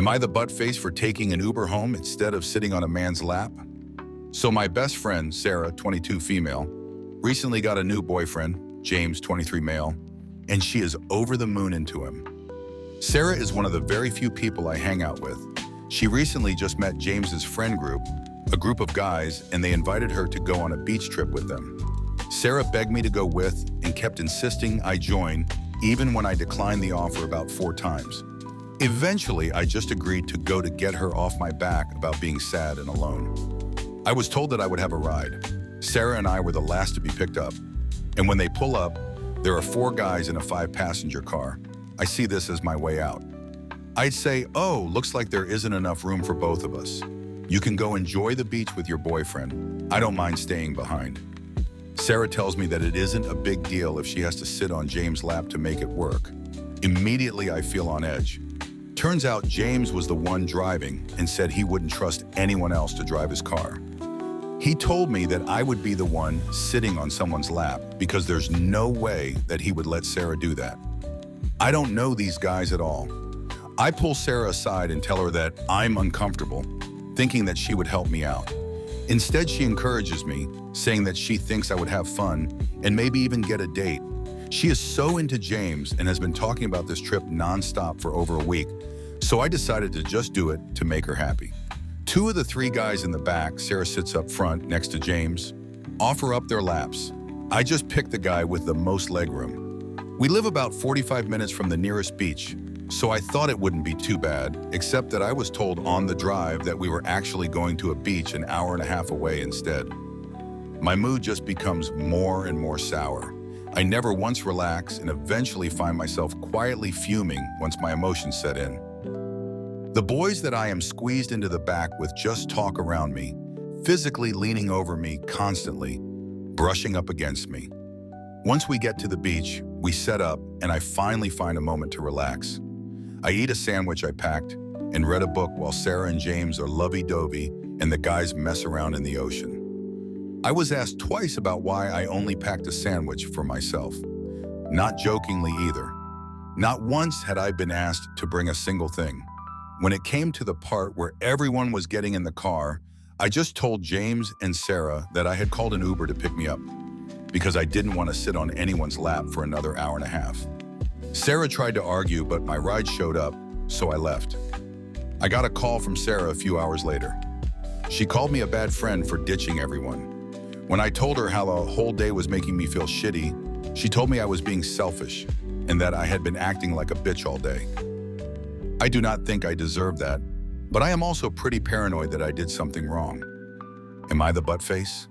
Am I the butt face for taking an Uber home instead of sitting on a man's lap? So my best friend, Sarah, 22 female, recently got a new boyfriend, James, 23 male, and she is over the moon into him. Sarah is one of the very few people I hang out with. She recently just met James's friend group, a group of guys, and they invited her to go on a beach trip with them. Sarah begged me to go with and kept insisting I join, even when I declined the offer about 4 times. Eventually, I just agreed to go to get her off my back about being sad and alone. I was told that I would have a ride. Sarah and I were the last to be picked up. And when they pull up, there are 4 guys in a 5-passenger car. I see this as my way out. I'd say, oh, looks like there isn't enough room for both of us. You can go enjoy the beach with your boyfriend. I don't mind staying behind. Sarah tells me that it isn't a big deal if she has to sit on James' lap to make it work. Immediately, I feel on edge. Turns out James was the one driving and said he wouldn't trust anyone else to drive his car. He told me that I would be the one sitting on someone's lap because there's no way that he would let Sarah do that. I don't know these guys at all. I pull Sarah aside and tell her that I'm uncomfortable, thinking that she would help me out. Instead, she encourages me, saying that she thinks I would have fun and maybe even get a date. She is so into James and has been talking about this trip nonstop for over a week, so I decided to just do it to make her happy. 2 of the 3 guys in the back, Sarah sits up front next to James, offer up their laps. I just picked the guy with the most legroom. We live about 45 minutes from the nearest beach, so I thought it wouldn't be too bad, except that I was told on the drive that we were actually going to a beach an hour and a half away instead. My mood just becomes more and more sour. I never once relax and eventually find myself quietly fuming once my emotions set in. The boys that I am squeezed into the back with just talk around me, physically leaning over me constantly, brushing up against me. Once we get to the beach, we set up and I finally find a moment to relax. I eat a sandwich I packed and read a book while Sarah and James are lovey-dovey and the guys mess around in the ocean. I was asked twice about why I only packed a sandwich for myself. Not jokingly either. Not once had I been asked to bring a single thing. When it came to the part where everyone was getting in the car, I just told James and Sarah that I had called an Uber to pick me up because I didn't want to sit on anyone's lap for another hour and a half. Sarah tried to argue, but my ride showed up, so I left. I got a call from Sarah a few hours later. She called me a bad friend for ditching everyone. When I told her how the whole day was making me feel shitty, she told me I was being selfish and that I had been acting like a bitch all day. I do not think I deserve that, but I am also pretty paranoid that I did something wrong. Am I the butt face?